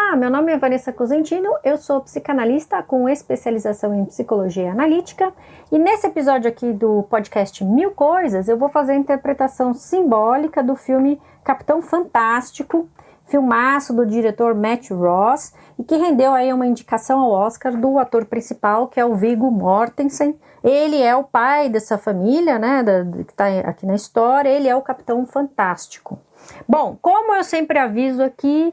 Olá, meu nome é Vanessa Cosentino, eu sou psicanalista com especialização em psicologia analítica e nesse episódio aqui do podcast Mil Coisas eu vou fazer a interpretação simbólica do filme Capitão Fantástico, filmaço do diretor Matthew Ross e que rendeu aí uma indicação ao Oscar do ator principal, que é o Viggo Mortensen. Ele é o pai dessa família, né, que está aqui na história, ele é o Capitão Fantástico. Bom, como eu sempre aviso aqui,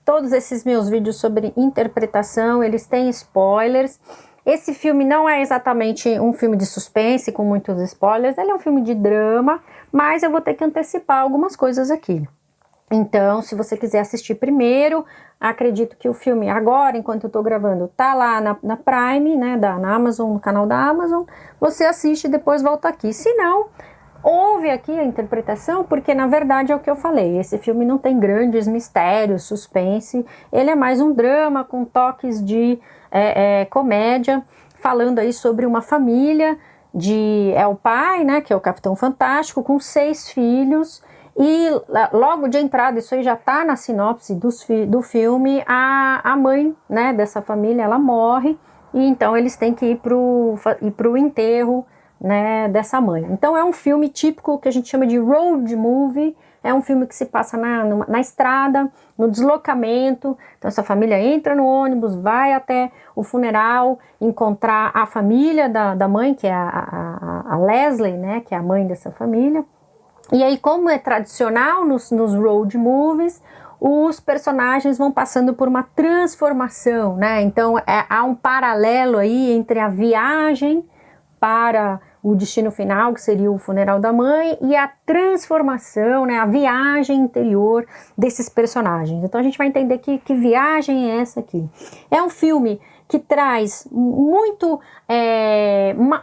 todos esses meus vídeos sobre interpretação, eles têm spoilers. Esse filme não é exatamente um filme de suspense com muitos spoilers, ele é um filme de drama, mas eu vou ter que antecipar algumas coisas aqui. Então, se você quiser assistir primeiro, acredito que o filme agora, enquanto eu tô gravando, tá lá na Prime, né, na Amazon, no canal da Amazon, você assiste e depois volta aqui. Se não, ouve aqui a interpretação, porque na verdade é o que eu falei, esse filme não tem grandes mistérios, suspense, ele é mais um drama com toques de comédia, falando aí sobre uma família é o pai, né, que é o Capitão Fantástico, com 6 filhos. E logo de entrada, isso aí já tá na sinopse do filme, a mãe, né, dessa família, ela morre, e então eles têm que ir pro enterro, né, dessa mãe. Então é um filme típico que a gente chama de road movie, é um filme que se passa na estrada, no deslocamento. Então essa família entra no ônibus, vai até o funeral, encontrar a família da mãe, que é a Leslie, né, que é a mãe dessa família. E aí, como é tradicional nos road movies, os personagens vão passando por uma transformação, né? Então, há um paralelo aí entre a viagem para o destino final, que seria o funeral da mãe, e a transformação, né? A viagem interior desses personagens. Então, a gente vai entender que viagem é essa aqui. É um filme que traz muito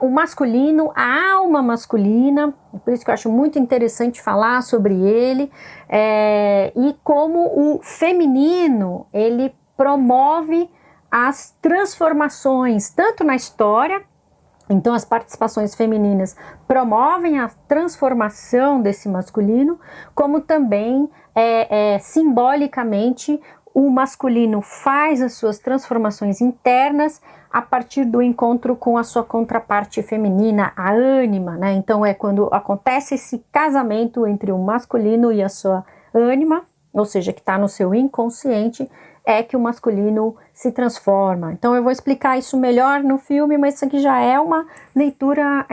o masculino, a alma masculina, por isso que eu acho muito interessante falar sobre ele, e como o feminino, ele promove as transformações, tanto na história, então as participações femininas promovem a transformação desse masculino, como também simbolicamente o masculino faz as suas transformações internas a partir do encontro com a sua contraparte feminina, a ânima, né? Então é quando acontece esse casamento entre o masculino e a sua ânima, ou seja, que está no seu inconsciente, é que o masculino se transforma. Então eu vou explicar isso melhor no filme, mas isso aqui já é uma leitura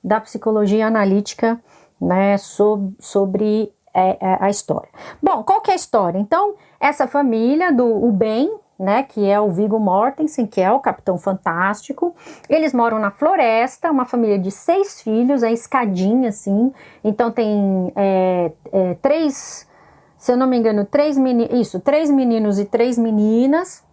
da psicologia analítica, né, sobre a história. Bom, qual que é a história? Então, essa família o Ben, né, que é o Viggo Mortensen, que é o Capitão Fantástico, eles moram na floresta, uma família de 6 filhos, é escadinha assim, então tem 3, se eu não me engano, 3 meninos e 3 meninas,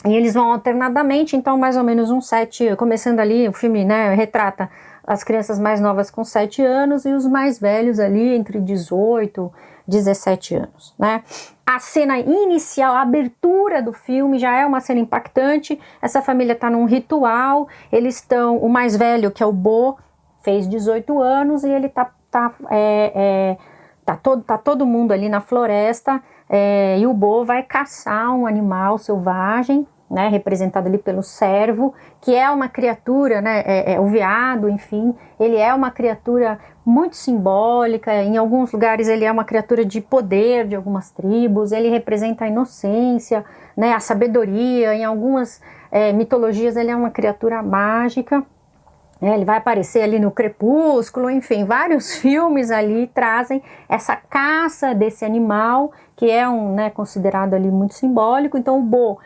e eles vão alternadamente, então mais ou menos uns 7, começando ali, o filme, né, retrata as crianças mais novas com 7 anos e os mais velhos ali entre 18 e 17 anos, né? A cena inicial, a abertura do filme já é uma cena impactante. Essa família tá num ritual, eles estão, o mais velho, que é o Bo, fez 18 anos e ele tá todo mundo ali na floresta, e o Bo vai caçar um animal selvagem, né, representado ali pelo cervo, que é uma criatura, né, o veado, enfim, ele é uma criatura muito simbólica, em alguns lugares ele é uma criatura de poder de algumas tribos, ele representa a inocência, né, a sabedoria, em algumas mitologias ele é uma criatura mágica, ele vai aparecer ali no Crepúsculo, enfim, vários filmes ali trazem essa caça desse animal, que é considerado ali muito simbólico. Então o Bo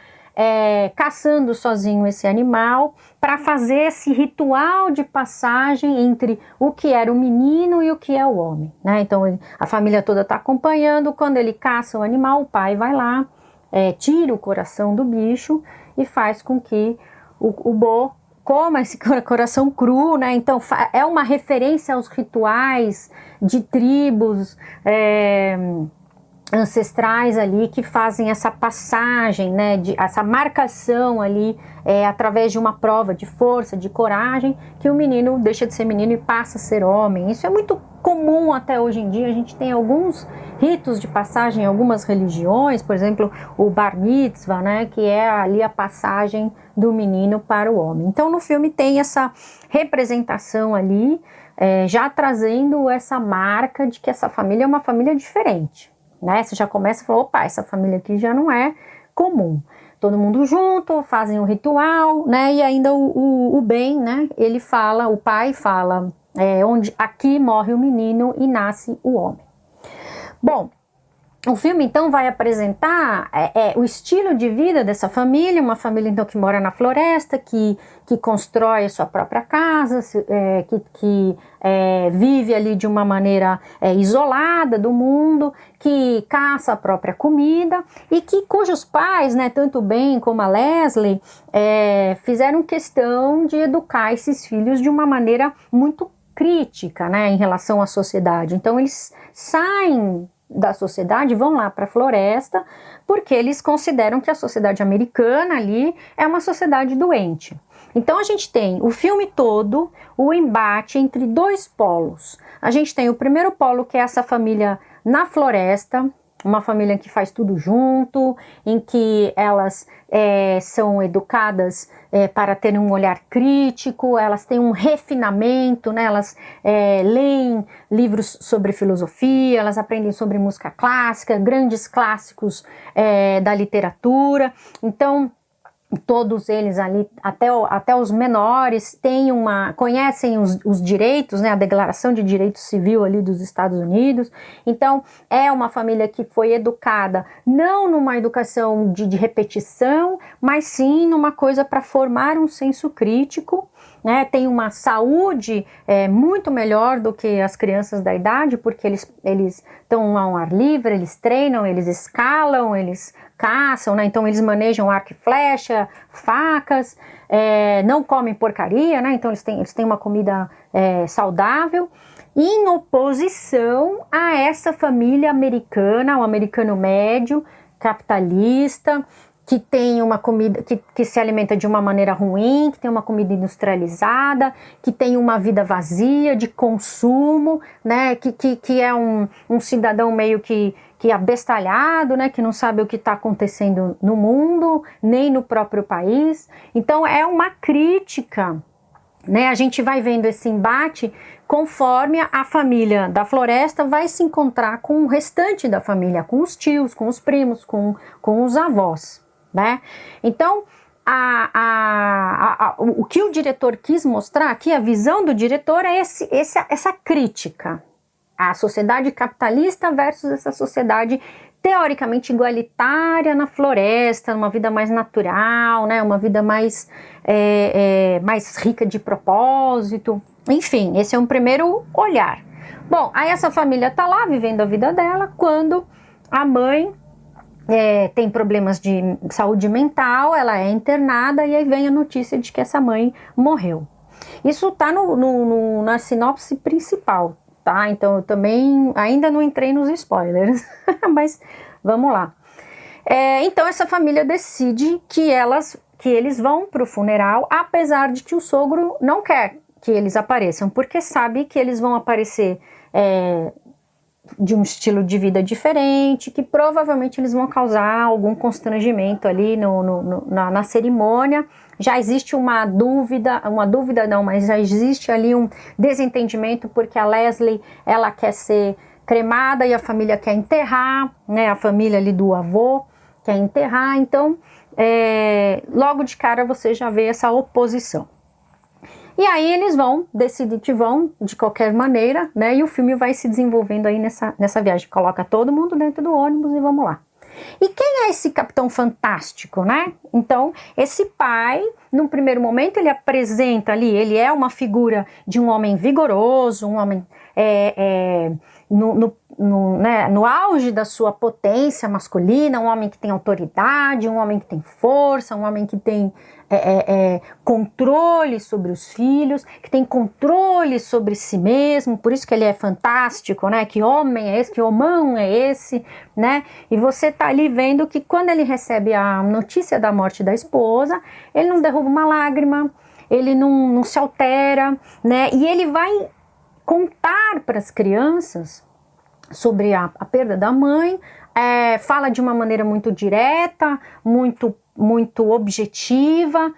caçando sozinho esse animal para fazer esse ritual de passagem entre o que era o menino e o que é o homem, né? Então a família toda está acompanhando. Quando ele caça o animal, o pai vai lá, tira o coração do bicho e faz com que o Bo coma esse coração cru, né? Então é uma referência aos rituais de tribos, ancestrais ali que fazem essa passagem, né, essa marcação ali através de uma prova de força, de coragem, que o menino deixa de ser menino e passa a ser homem. Isso é muito comum até hoje em dia. A gente tem alguns ritos de passagem em algumas religiões, por exemplo, o Bar Mitzvah, né, que é ali a passagem do menino para o homem. Então no filme tem essa representação ali, já trazendo essa marca de que essa família é uma família diferente. Né? Você já começa a falar, opa, essa família aqui já não é comum. Todo mundo junto, fazem o ritual, né? E ainda o Ben, né? Ele fala, o pai fala, onde aqui morre o menino e nasce o homem. Bom, o filme então vai apresentar o estilo de vida dessa família, uma família então que mora na floresta, que constrói a sua própria casa, que vive ali de uma maneira isolada do mundo, que caça a própria comida e cujos pais, né, tanto o Ben como a Leslie, fizeram questão de educar esses filhos de uma maneira muito crítica, né, em relação à sociedade. Então eles saem da sociedade, vão lá para a floresta, porque eles consideram que a sociedade americana ali é uma sociedade doente. Então a gente tem o filme todo, o embate entre dois polos. A gente tem o primeiro polo, que é essa família na floresta, uma família que faz tudo junto, em que elas são educadas para terem um olhar crítico, elas têm um refinamento, né? Elas leem livros sobre filosofia, elas aprendem sobre música clássica, grandes clássicos da literatura. Então, todos eles ali, até os menores, conhecem os direitos, né, a Declaração de Direito Civil ali dos Estados Unidos. Então, é uma família que foi educada não numa educação de repetição, mas sim numa coisa para formar um senso crítico, né? Tem uma saúde muito melhor do que as crianças da idade, porque eles estão ao ar livre, eles treinam, eles escalam, eles caçam, né? Então eles manejam arco e flecha, facas, não comem porcaria, né? Então eles têm uma comida saudável, em oposição a essa família americana, o americano médio, capitalista, que tem uma comida, que se alimenta de uma maneira ruim, que tem uma comida industrializada, que tem uma vida vazia, de consumo, né, que é um cidadão meio que abestalhado, né, que não sabe o que está acontecendo no mundo, nem no próprio país. Então é uma crítica, né, a gente vai vendo esse embate conforme a família da floresta vai se encontrar com o restante da família, com os tios, com os primos, com os avós. Né? Então, o que o diretor quis mostrar aqui, a visão do diretor é essa crítica à sociedade capitalista versus essa sociedade teoricamente igualitária na floresta, uma vida mais natural, né? Uma vida mais rica de propósito. Enfim, esse é um primeiro olhar. Bom, aí essa família tá lá vivendo a vida dela quando a mãe tem problemas de saúde mental, ela é internada e aí vem a notícia de que essa mãe morreu. Isso tá na sinopse principal, tá? Então eu também ainda não entrei nos spoilers, mas vamos lá. Então essa família decide que eles vão para o funeral, apesar de que o sogro não quer que eles apareçam, porque sabe que eles vão aparecer de um estilo de vida diferente, que provavelmente eles vão causar algum constrangimento ali na cerimônia. Já existe uma dúvida não, mas já existe ali um desentendimento, porque a Leslie, ela quer ser cremada e a família quer enterrar, né, a família ali do avô quer enterrar, então logo de cara você já vê essa oposição. E aí eles vão decidir que vão de qualquer maneira, né? E o filme vai se desenvolvendo aí nessa viagem. Coloca todo mundo dentro do ônibus e vamos lá. E quem é esse Capitão Fantástico, né? Então, esse pai, num primeiro momento, ele apresenta ali, ele é uma figura de um homem vigoroso, um homem no auge da sua potência masculina, um homem que tem autoridade, um homem que tem força, um homem que tem controle sobre os filhos, que tem controle sobre si mesmo, por isso que ele é fantástico, né? Que homem é esse, que homão é esse, né? E você tá ali vendo que quando ele recebe a notícia da morte da esposa, ele não derruba uma lágrima, ele não se altera, né? E ele vai contar para as crianças sobre a perda da mãe, fala de uma maneira muito direta, muito objetiva,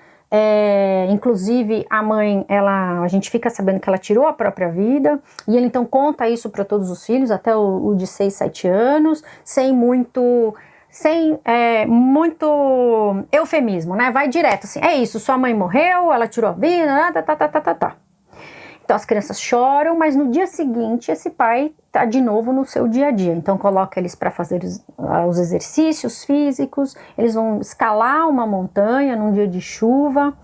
inclusive a mãe, a gente fica sabendo que ela tirou a própria vida, e ele então conta isso para todos os filhos, até o de 6, 7 anos, sem muito eufemismo, né? Vai direto assim, é isso, sua mãe morreu, ela tirou a vida, tá. Então as crianças choram, mas no dia seguinte esse pai tá de novo no seu dia a dia. Então coloca eles para fazer os exercícios físicos, eles vão escalar uma montanha num dia de chuva.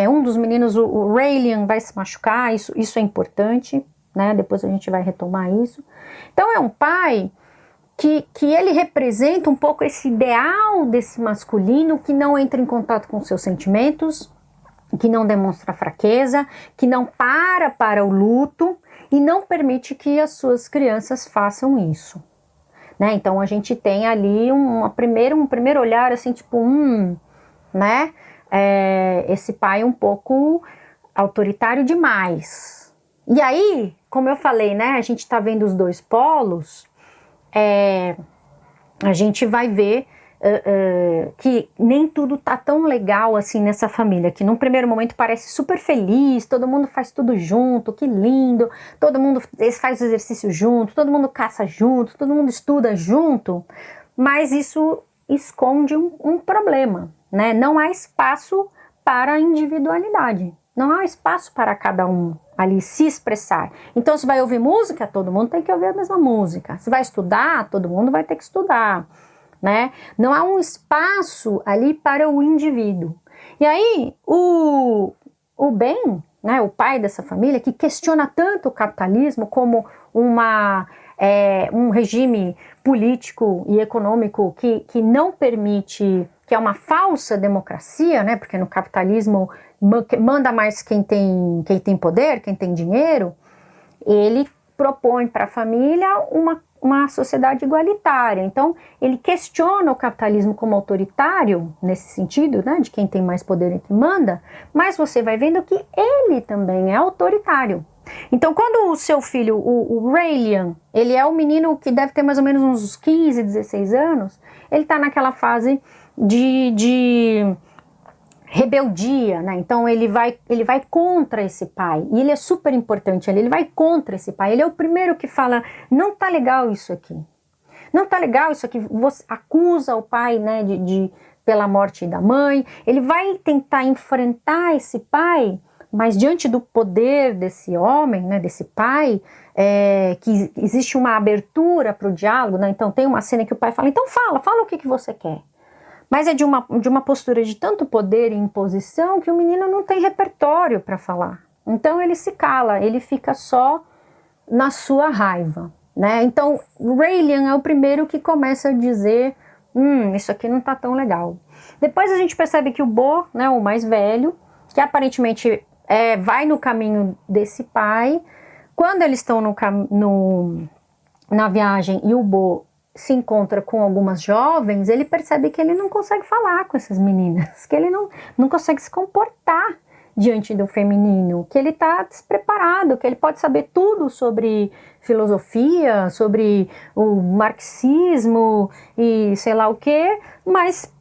Um dos meninos, o Raylian, vai se machucar, isso é importante, né? Depois a gente vai retomar isso. Então é um pai que ele representa um pouco esse ideal desse masculino que não entra em contato com seus sentimentos, que não demonstra fraqueza, que não para o luto e não permite que as suas crianças façam isso, né? Então a gente tem ali um primeiro olhar assim, tipo, né? Esse pai um pouco autoritário demais. E aí, como eu falei, né? A gente tá vendo os dois polos, a gente vai ver que nem tudo tá tão legal assim nessa família, que num primeiro momento parece super feliz, todo mundo faz tudo junto, que lindo, todo mundo faz exercício junto, todo mundo caça junto, todo mundo estuda junto, mas isso esconde um problema, né? Não há espaço para a individualidade, não há espaço para cada um ali se expressar. Então se vai ouvir música, todo mundo tem que ouvir a mesma música, se vai estudar, todo mundo vai ter que estudar, né? Não há um espaço ali para o indivíduo. E aí o Ben, né, o pai dessa família, que questiona tanto o capitalismo como um regime político e econômico que não permite, que é uma falsa democracia, né, porque no capitalismo manda mais quem tem poder, quem tem dinheiro. Ele propõe para a família uma sociedade igualitária. Então, ele questiona o capitalismo como autoritário, nesse sentido, né, de quem tem mais poder e que manda, mas você vai vendo que ele também é autoritário. Então, quando o seu filho, o Raylian, ele é um menino que deve ter mais ou menos uns 15, 16 anos, ele está naquela fase de rebeldia, né? Então ele vai contra esse pai, e ele é super importante ali, ele vai contra esse pai, ele é o primeiro que fala, não tá legal isso aqui, não tá legal isso aqui, você acusa o pai, né, pela morte da mãe, ele vai tentar enfrentar esse pai, mas diante do poder desse homem, né, desse pai, que existe uma abertura para o diálogo, né? Então tem uma cena que o pai fala, então fala o que você quer. Mas é de uma postura de tanto poder e imposição que o menino não tem repertório para falar. Então ele se cala, ele fica só na sua raiva, né? Então o Raylian é o primeiro que começa a dizer, isso aqui não tá tão legal. Depois a gente percebe que o Bo, né, o mais velho, que aparentemente vai no caminho desse pai, quando eles estão na viagem e o Bo se encontra com algumas jovens, ele percebe que ele não consegue falar com essas meninas, que ele não consegue se comportar diante do feminino, que ele está despreparado, que ele pode saber tudo sobre filosofia, sobre o marxismo e sei lá o que, mas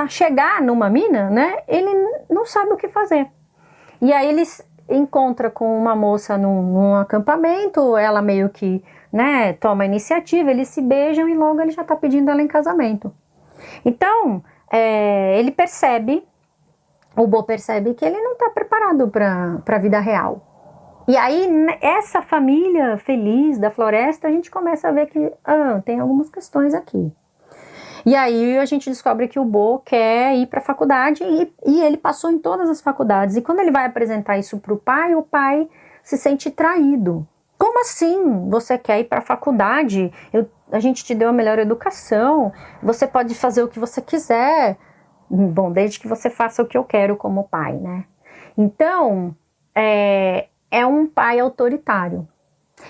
chegar numa mina, né, ele não sabe o que fazer. E aí ele encontra com uma moça num acampamento, ela meio que, né, toma a iniciativa, eles se beijam e logo ele já está pedindo ela em casamento. Então, o Bo percebe que ele não está preparado para a vida real. E aí, essa família feliz da floresta, a gente começa a ver que tem algumas questões aqui. E aí a gente descobre que o Bo quer ir para a faculdade e ele passou em todas as faculdades. E quando ele vai apresentar isso para o pai se sente traído. Como assim? Você quer ir para a faculdade? A gente te deu a melhor educação, você pode fazer o que você quiser. Bom, desde que você faça o que eu quero como pai, né? Então, é um pai autoritário.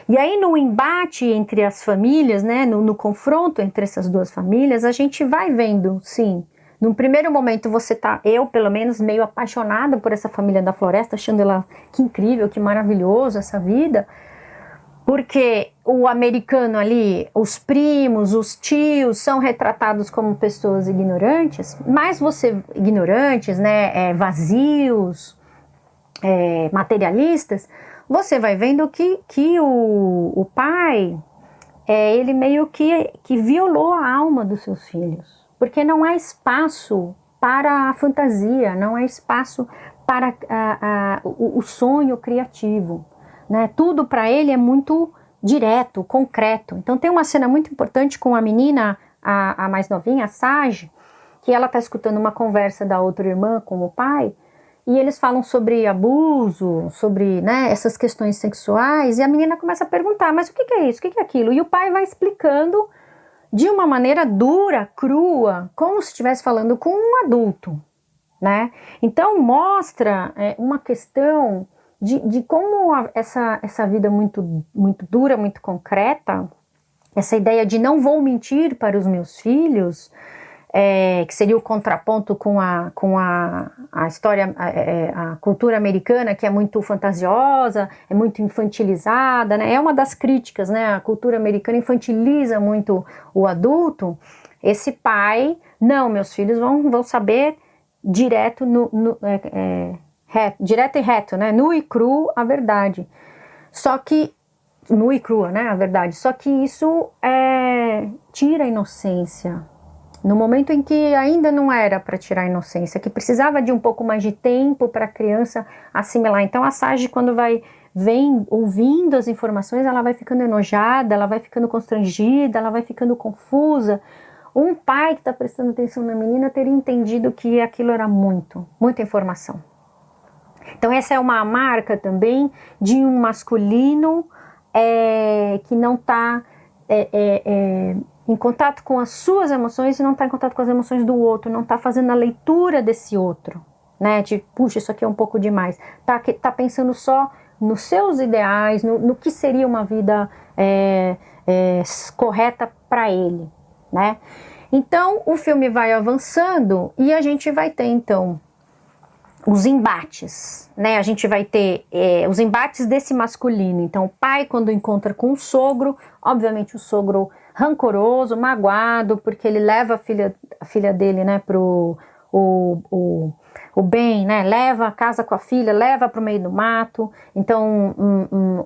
E aí no embate entre as famílias, né, no confronto entre essas duas famílias, a gente vai vendo, sim. Num primeiro momento eu pelo menos, meio apaixonada por essa família da floresta, achando ela que incrível, que maravilhoso essa vida, porque o americano ali, os primos, os tios são retratados como pessoas ignorantes, mas ignorantes, né, vazios, materialistas, você vai vendo que o pai, ele meio que violou a alma dos seus filhos, porque não há espaço para a fantasia, não há espaço para o sonho criativo, né? Tudo para ele é muito direto, concreto. Então tem uma cena muito importante com a menina, a mais novinha, a Sage, que ela está escutando uma conversa da outra irmã com o pai, e eles falam sobre abuso, sobre, né, essas questões sexuais, e a menina começa a perguntar, mas o que é isso, o que é aquilo? E o pai vai explicando de uma maneira dura, crua, como se estivesse falando com um adulto, né? Então mostra uma questão de como essa vida muito, muito dura, muito concreta, essa ideia de não vou mentir para os meus filhos, que seria o contraponto com a história, a cultura americana, que é muito fantasiosa, é muito infantilizada, né? É uma das críticas, né? A cultura americana infantiliza muito o adulto. Esse pai, não, meus filhos vão saber direto, direto e reto, né? Nu e cru a verdade. Só que nua e crua, né? A verdade. Só que isso tira a inocência. No momento em que ainda não era para tirar a inocência, que precisava de um pouco mais de tempo para a criança assimilar. Então a Sage, quando vem ouvindo as informações, ela vai ficando enojada, ela vai ficando constrangida, ela vai ficando confusa. Um pai que está prestando atenção na menina teria entendido que aquilo era muita informação. Então essa é uma marca também de um masculino que não está em contato com as suas emoções e não está em contato com as emoções do outro, não está fazendo a leitura desse outro, né? De, puxa, isso aqui é um pouco demais. Tá pensando só nos seus ideais, no que seria uma vida correta para ele, né? Então, o filme vai avançando e a gente vai ter, então, os embates, né? A gente vai ter os embates desse masculino. Então, o pai, quando encontra com o sogro, obviamente o sogro rancoroso, magoado, porque ele leva a filha dele, né, pro o bem, né? Leva, casa com a filha, leva para o meio do mato. Então,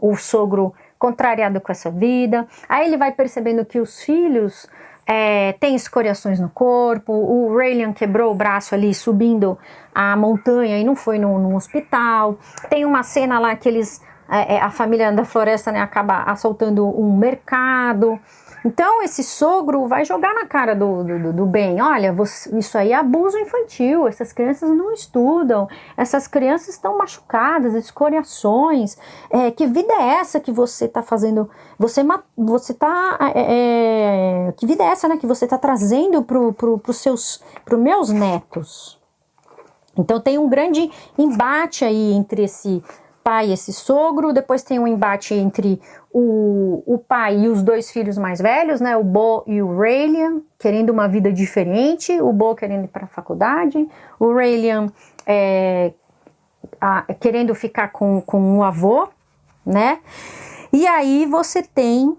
o sogro contrariado com essa vida. Aí ele vai percebendo que os filhos tem escoriações no corpo. O Raylan quebrou o braço ali subindo a montanha e não foi no hospital. Tem uma cena lá que a família da floresta, né, acaba assaltando um mercado. Então esse sogro vai jogar na cara do bem, olha, isso aí é abuso infantil, essas crianças não estudam, essas crianças estão machucadas, escoriações, que vida é essa que você está fazendo, que vida é essa, né, que você está trazendo para os meus netos? Então tem um grande embate aí entre esse pai e esse sogro. Depois tem um embate entre o pai e os dois filhos mais velhos, né, o Bo e o Raylan, querendo uma vida diferente, o Bo querendo ir para a faculdade, o Raylan querendo ficar com o avô, né, e aí você tem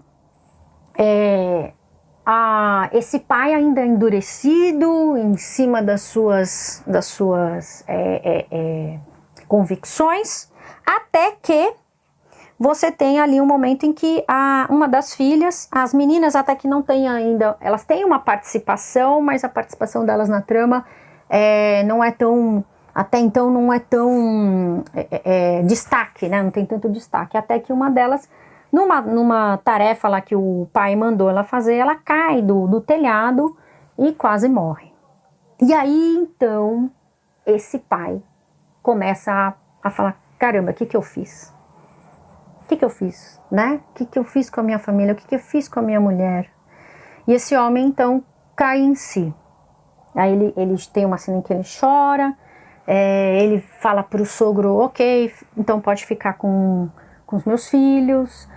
esse pai ainda endurecido em cima das suas convicções, até que você tem ali um momento em que uma das filhas, as meninas até que não tem ainda, elas têm uma participação, mas a participação delas na trama não é tão, até então não é tão destaque, né? Não tem tanto destaque, até que uma delas, numa tarefa lá que o pai mandou ela fazer, ela cai do telhado e quase morre. E aí então esse pai começa a falar, caramba, o que eu fiz? que eu fiz, né? O que eu fiz com a minha família? O que eu fiz com a minha mulher? E esse homem, então, cai em si. Aí ele tem uma cena em que ele chora, ele fala para o sogro, ok, então pode ficar com os meus filhos.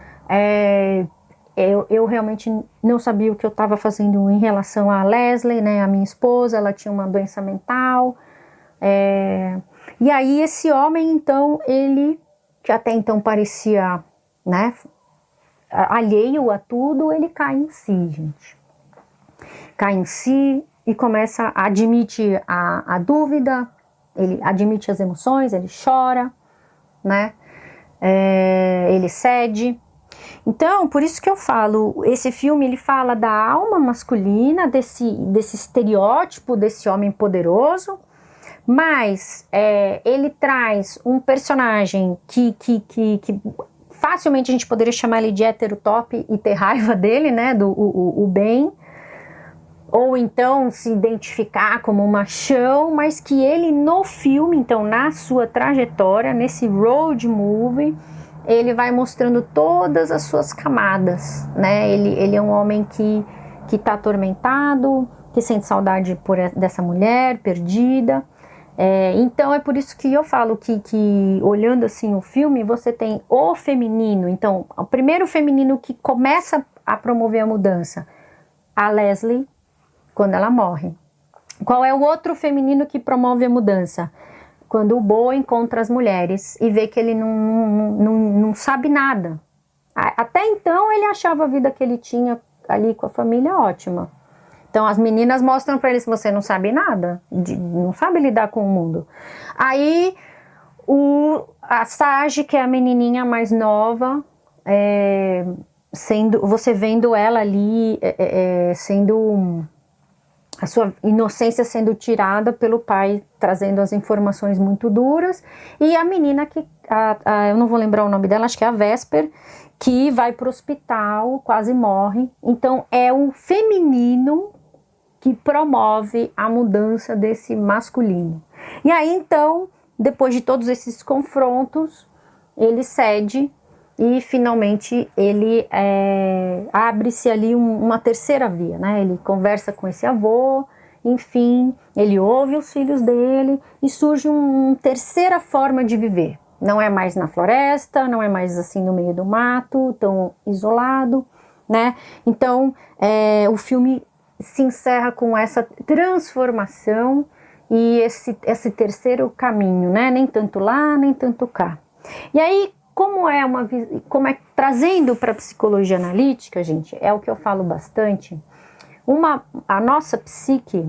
Eu realmente não sabia o que eu estava fazendo em relação a Leslie, né, a minha esposa, ela tinha uma doença mental. E aí esse homem, então, ele, que até então parecia, né, alheio a tudo, ele cai em si, gente. Cai em si e começa a admitir a dúvida, ele admite as emoções, ele chora, né? Ele cede. Então, por isso que eu falo, esse filme ele fala da alma masculina, desse estereótipo desse homem poderoso, mas ele traz um personagem que facilmente a gente poderia chamar ele de hétero top e ter raiva dele, né? O Ben. Ou então se identificar como um machão, mas que ele no filme, então na sua trajetória, nesse road movie, ele vai mostrando todas as suas camadas, né? Ele é um homem que está atormentado, que sente saudade dessa mulher perdida. Então é por isso que eu falo que olhando assim o filme, você tem o feminino. Então, o primeiro feminino que começa a promover a mudança, a Leslie, quando ela morre. Qual é o outro feminino que promove a mudança? Quando o Bo encontra as mulheres e vê que ele não sabe nada. Até então ele achava a vida que ele tinha ali com a família ótima. Então as meninas mostram para ele: se você não sabe nada, não sabe lidar com o mundo. Aí a Sage, que é a menininha mais nova, você vendo ela ali sendo a sua inocência sendo tirada pelo pai, trazendo as informações muito duras, e a menina que, eu não vou lembrar o nome dela, acho que é a Vesper, que vai para o hospital, quase morre. Então é o feminino que promove a mudança desse masculino. E aí então, depois de todos esses confrontos, ele cede e finalmente ele abre-se ali uma terceira via, né? Ele conversa com esse avô, enfim, ele ouve os filhos dele e surge uma terceira forma de viver. Não é mais na floresta, não é mais assim no meio do mato, tão isolado, né? Então, o filme se encerra com essa transformação e esse terceiro caminho, né? Nem tanto lá, nem tanto cá. E aí, como é trazendo para a psicologia analítica, gente, é o que eu falo bastante. A nossa psique,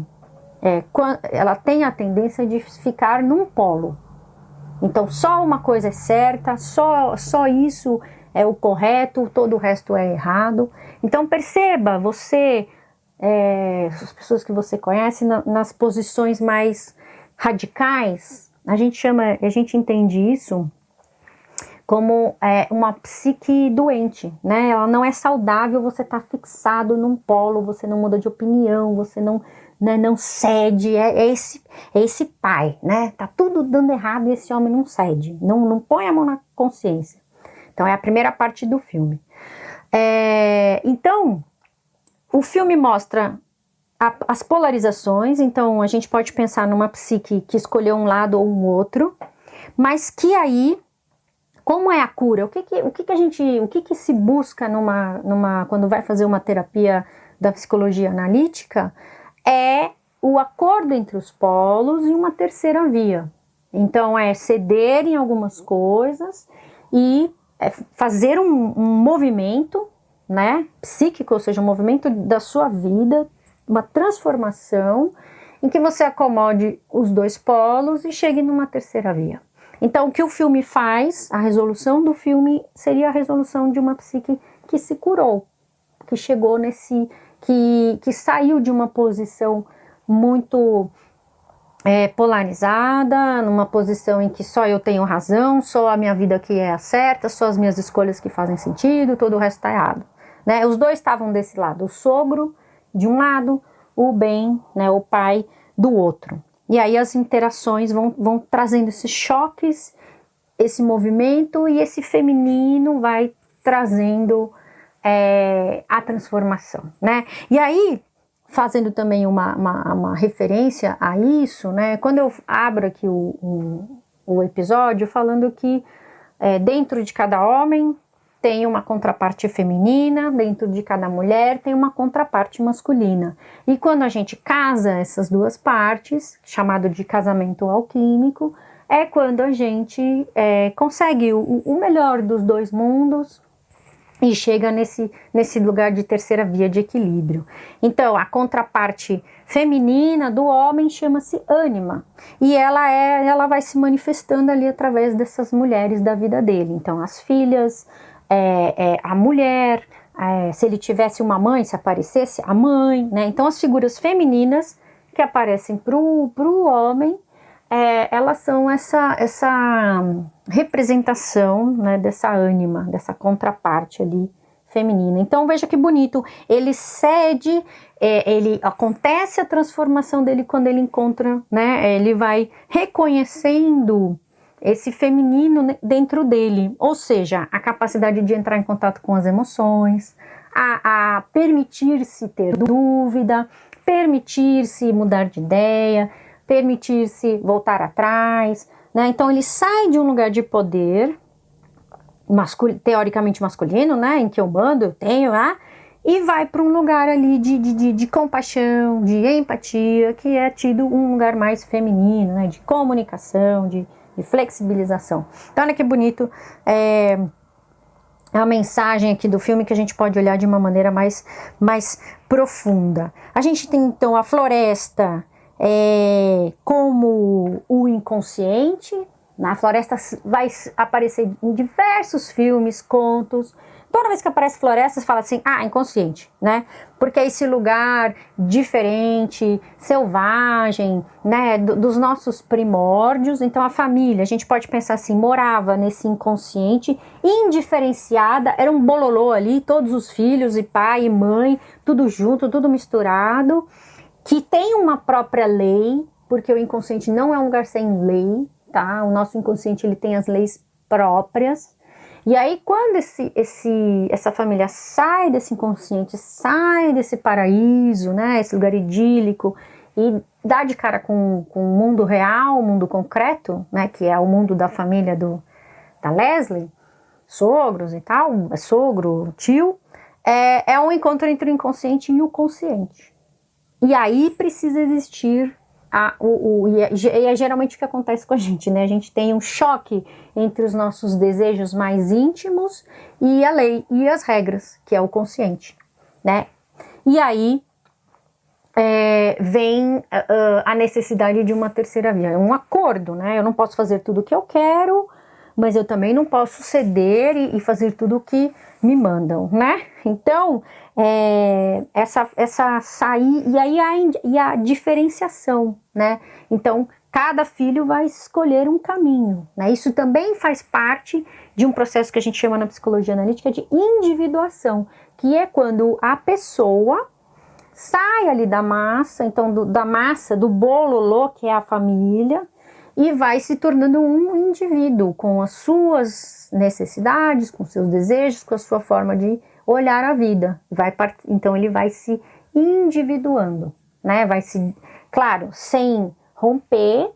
ela tem a tendência de ficar num polo. Então, só uma coisa é certa, só isso é o correto, todo o resto é errado. Então, perceba, as pessoas que você conhece, nas posições mais radicais, a gente entende isso como uma psique doente, né? Ela não é saudável, você tá fixado num polo, você não muda de opinião, você não cede, esse pai, né? Tá tudo dando errado e esse homem não cede, não põe a mão na consciência. Então é a primeira parte do filme. Então, o filme mostra as polarizações, então a gente pode pensar numa psique que escolheu um lado ou um outro, mas que aí, como é a cura? O que se busca quando vai fazer uma terapia da psicologia analítica? É o acordo entre os polos e uma terceira via. Então é ceder em algumas coisas e fazer um movimento, né, psíquico, ou seja, um movimento da sua vida, uma transformação em que você acomode os dois polos e chegue numa terceira via. Então, o que o filme faz, a resolução do filme, seria a resolução de uma psique que se curou, que chegou que saiu de uma posição muito polarizada, numa posição em que só eu tenho razão, só a minha vida que é a certa, só as minhas escolhas que fazem sentido, todo o resto está errado, né? Os dois estavam desse lado, o sogro de um lado, o Ben, né, o pai, do outro. E aí as interações vão trazendo esses choques esse movimento e esse feminino vai trazendo a transformação, né? E aí, fazendo também uma referência a isso, né? Quando eu abro aqui o episódio falando que dentro de cada homem tem uma contraparte feminina, dentro de cada mulher tem uma contraparte masculina. E quando a gente casa essas duas partes, chamado de casamento alquímico, é quando a gente consegue o melhor dos dois mundos e chega nesse lugar de terceira via de equilíbrio. Então, a contraparte feminina do homem chama-se ânima, e ela vai se manifestando ali através dessas mulheres da vida dele. Então, as filhas, a mulher, se ele tivesse uma mãe, se aparecesse a mãe, né? Então, as figuras femininas que aparecem para o homem, elas são essa representação, né, dessa ânima, dessa contraparte ali feminina. Então veja que bonito, ele cede, acontece a transformação dele quando ele encontra, né, ele vai reconhecendo esse feminino dentro dele, ou seja, a capacidade de entrar em contato com as emoções, a permitir-se ter dúvida, permitir-se mudar de ideia, permitir-se voltar atrás, né? Então ele sai de um lugar de poder, teoricamente masculino, né? Em que eu mando, eu tenho, e vai para um lugar ali de compaixão, de empatia, que é tido um lugar mais feminino, né? De comunicação, de flexibilização. Então olha que bonito, a mensagem aqui do filme que a gente pode olhar de uma maneira mais profunda. A gente tem então a floresta como o inconsciente. Na floresta vai aparecer em diversos filmes, contos. Toda vez que aparece floresta, você fala assim, inconsciente, né? Porque é esse lugar diferente, selvagem, né? Dos nossos primórdios. Então a família, a gente pode pensar assim, morava nesse inconsciente, indiferenciada, era um bololô ali, todos os filhos e pai e mãe, tudo junto, tudo misturado, que tem uma própria lei, porque o inconsciente não é um lugar sem lei, tá? O nosso inconsciente, ele tem as leis próprias. E aí, quando essa família sai desse inconsciente, sai desse paraíso, né, esse lugar idílico, e dá de cara com o mundo real, o mundo concreto, né, que é o mundo da família da Leslie, sogros e tal, sogro, tio, é um encontro entre o inconsciente e o consciente. E aí precisa existir e é geralmente o que acontece com a gente, né? A gente tem um choque entre os nossos desejos mais íntimos e a lei e as regras, que é o consciente, né? E aí vem a necessidade de uma terceira via, um acordo, né? Eu não posso fazer tudo o que eu quero, mas eu também não posso ceder e fazer tudo o que me mandam, né? Então, essa sair, e aí a diferenciação, né? Então, cada filho vai escolher um caminho, né? Isso também faz parte de um processo que a gente chama na psicologia analítica de individuação, que é quando a pessoa sai ali da massa, então da massa, do bololô, que é a família, e vai se tornando um indivíduo com as suas necessidades, com seus desejos, com a sua forma de olhar a vida. Então ele vai se individuando, né? Claro, sem romper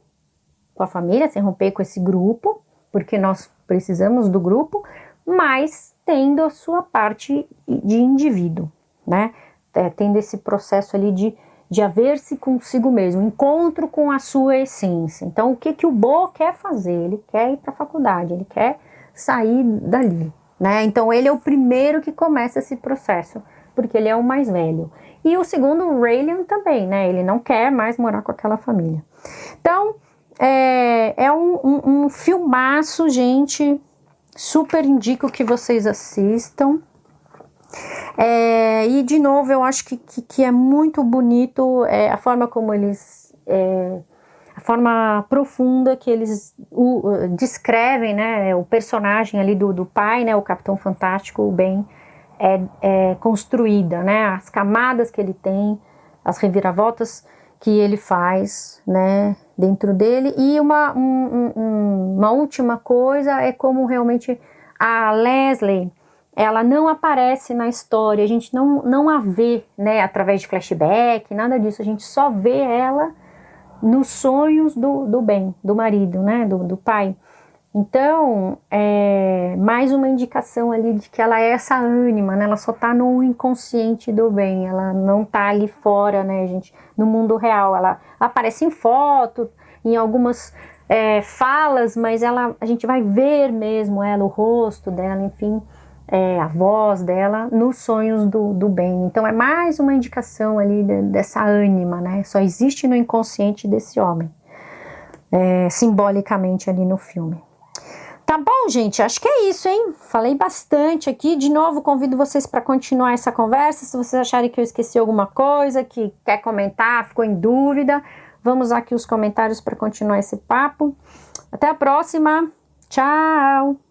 com a família, sem romper com esse grupo, porque nós precisamos do grupo, mas tendo a sua parte de indivíduo, né? Tendo esse processo ali de haver-se consigo mesmo, encontro com a sua essência. Então, o que o Bo quer fazer? Ele quer ir para a faculdade, ele quer sair dali, né? Então, ele é o primeiro que começa esse processo, porque ele é o mais velho. E o segundo, o Raylan, também, né? Ele não quer mais morar com aquela família. Então, é um filmaço, gente. Super indico que vocês assistam. E de novo, eu acho que é muito bonito a forma como eles, a forma profunda que eles descrevem, né, o personagem ali do pai, né, o Capitão Fantástico, bem construída, né, as camadas que ele tem, as reviravoltas que ele faz, né, dentro dele. E uma última coisa é como realmente a Leslie, ela não aparece na história, a gente não a vê, né, através de flashback, nada disso, a gente só vê ela nos sonhos do Ben, do marido, né, do pai. Então, é mais uma indicação ali de que ela é essa ânima, né? Ela só tá no inconsciente do bem, ela não tá ali fora, né, gente, no mundo real. Ela aparece em foto, em algumas falas, mas a gente vai ver mesmo ela, o rosto dela, enfim, a voz dela nos sonhos do bem. Então, é mais uma indicação ali dessa ânima, né? Só existe no inconsciente desse homem, simbolicamente ali no filme. Tá bom, gente? Acho que é isso, hein? Falei bastante aqui. De novo, convido vocês para continuar essa conversa. Se vocês acharem que eu esqueci alguma coisa, que quer comentar, ficou em dúvida, vamos aqui os comentários para continuar esse papo. Até a próxima. Tchau!